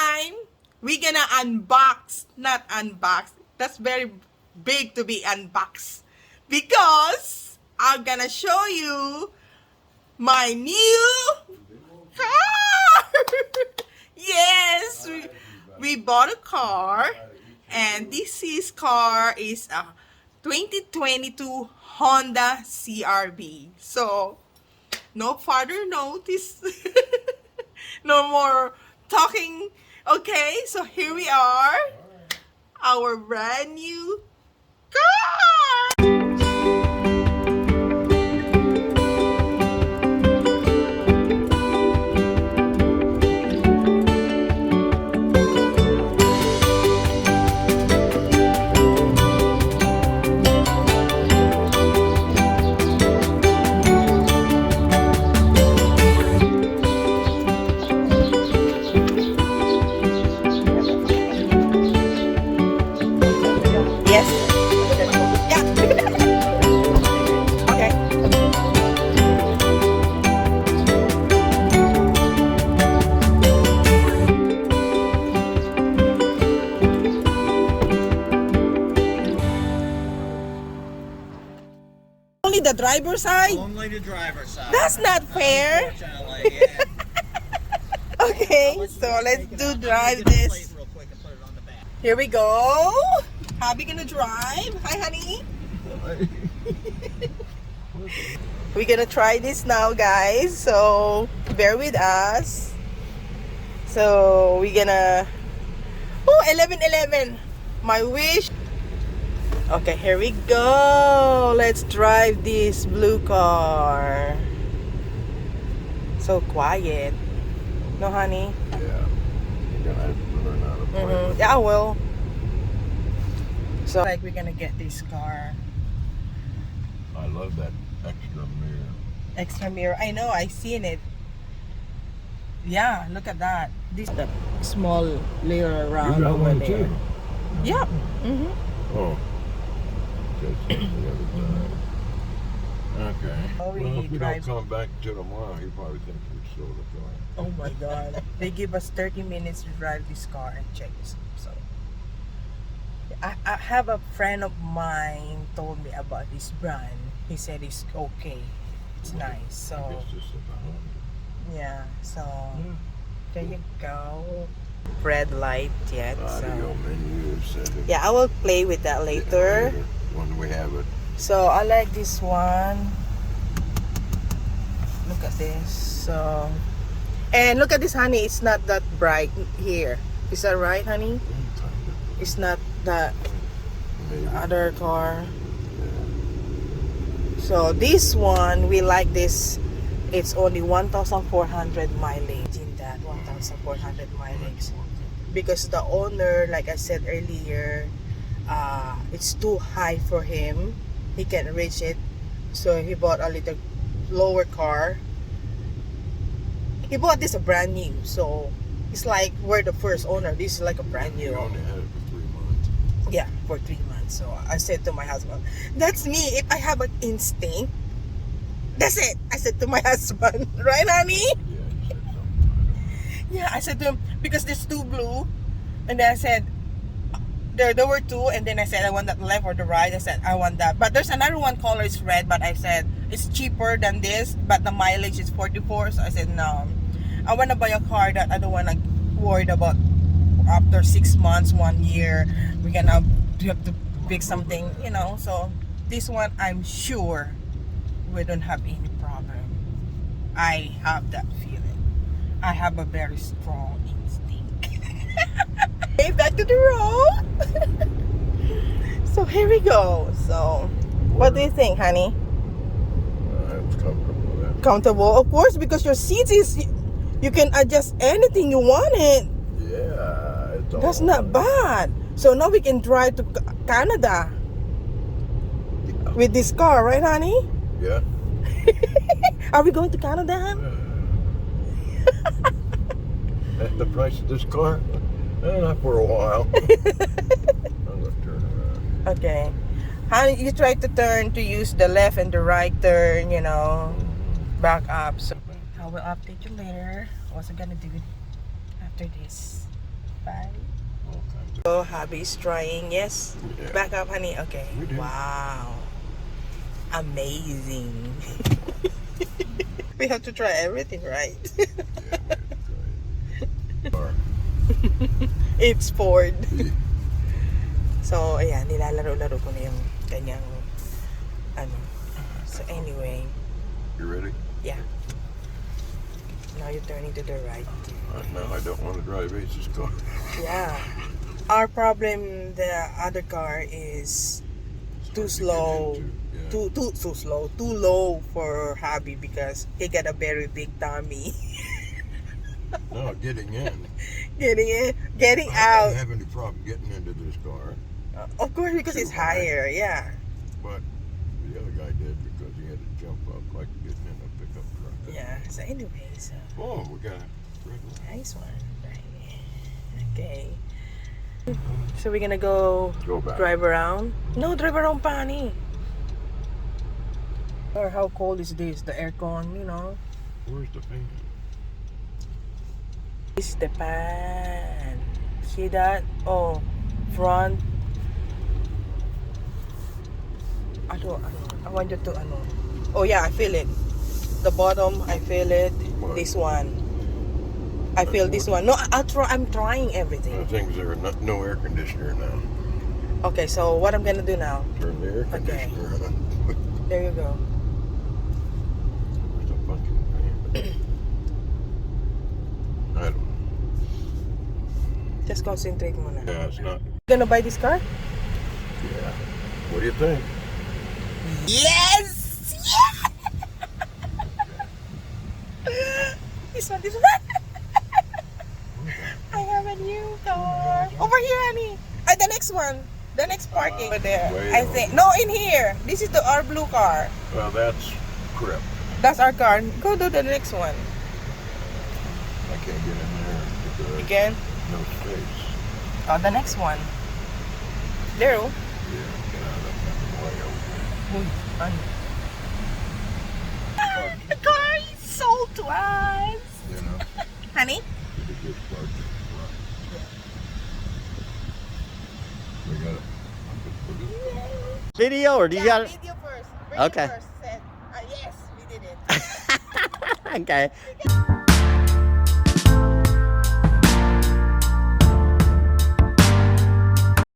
time, we're gonna unbox, not unbox. That's very big to be unboxed. Because I'm gonna show you my new car. Yes, we bought a car, and this car is a 2022 Honda CRV. So, no further notice. No more talking. Okay, so here we are. Our brand new car. Yes. Yeah. Okay. Only the driver's side? Only the driver's side. That's not fair. Unfortunately, yeah. Okay, so let's do drive this. Real quick and put it on the back. Here we go. Hubby gonna drive. Hi, honey. We're gonna try this now, guys. So bear with us. So we're gonna. Oh, 11:11. My wish. Okay, here we go. Let's drive this blue car. So quiet. No, honey. Yeah, you're gonna have to learn how to play with it. Yeah, I will. So like we're gonna get this car. I love that extra mirror. Extra mirror. I know, I seen it. Yeah, look at that. This the small layer around You got over one there. too? Yeah. Oh. Just the other time. Okay. Oh, we Well, if we drive- don't come back till tomorrow, he probably thinks we sold the car. Oh my god. They give us 30 minutes to drive this car and check this. So I have a friend of mine told me about this brand. He said it's okay. It's nice. So I guess this is a Honda. yeah. So Yeah. there you go. Red light yet. Audio So menu setting. yeah, I will play with that later. When we have it. So I like this one. Look at this. So and look at this, honey. It's not that bright here. Is that right, honey? It's not that Maybe. other car. So this one, we like this. It's only 1,400 mileage in that 1,400 mileage because the owner, like I said earlier, it's too high for him. He can't reach it, so he bought a little lower car. He bought this a brand new, so it's like we're the first owner. This is like a brand You new. only had it for 3 months. Yeah, for 3 months. So I said to my husband, that's me. If I have an instinct, that's it. I said to my husband, right, honey? Yeah, you said something. Yeah, I said to him, because there's two blue. And then I said, there were two. And then I said, I want that left or the right. I said, I want that. But there's another one color is red. But I said, it's cheaper than this. But the mileage is 44. So I said, no. I want to buy a car that I don't want to worry about after 6 months, 1 year. We're going to have to pick something, you know. So this one, I'm sure we don't have any problem. I have that feeling. I have a very strong instinct. Okay, back to the road. So here we go. So what do you think, honey? It's comfortable there. Comfortable, of course, because your seat is, you can adjust anything you want it. Yeah, it's all That's not bad. So now we can drive to Canada with this car, right, honey? Yeah. Are we going to Canada, hon? At the price of this car? Not for a while. I'm gonna turn around. Okay. Honey, you try to turn to use the left and the right turn, you know, back up. So I will update you later. What's I gonna do after this? Bye. All kinds of. So hubby's trying. Yes. Yeah. Back up, honey. Okay. We did. Wow. Amazing. We have to try everything, right? Yeah, we had to try it. It's Ford. So, ayan, nilalaro-laro ko na yung kanyang, ano. So, anyway, You ready? yeah. Now you're turning to the right. No, I don't want to drive Ace's car. Yeah. Our problem, the other car is too It's hard to get slow. into. Yeah. Too slow. Too low for hubby because he got a very big tummy. No, getting in. Getting in, getting I out. don't have any problem getting into this car, Of course, because it's Too high. higher. Yeah. but the other guy did because he had to jump up like getting in a pickup truck. Yeah. So, anyways, Oh, we got a red light. nice one. Right. Okay. So we're gonna go Go back. drive around. No, drive around, Pani. Or how cold is this? The aircon, you know. Where's the fan? It's the pan. See that? Oh, front. I want you to, Oh yeah, I feel it. The bottom, I feel it. What? This one. I feel this one. No, I'm trying everything. The things there are no air conditioner now. Okay, so what I'm gonna do now? Turn the air Okay. conditioner on. There you go. Where's the fucking fan? I don't know. Just concentrate muna. Yeah, it's not. Gonna buy this car? Yeah. What do you think? Yes! Yeah! This one. I have a new car. Over here, honey. The next one. The next parking. Over there. way I over. think. No, in here. This is our blue car. Well, that's crap. That's our car. Go to the next one. I can't get in there because Again. no space. Oh, the next one. There. Oh. Yeah, get out of that way over Uy, ano? there. The car is sold to us. You know, Honey? it's a good car to run. We got it. Video or do you got it? Video first. Bring Okay. it first. Said, yes, we did it. Okay.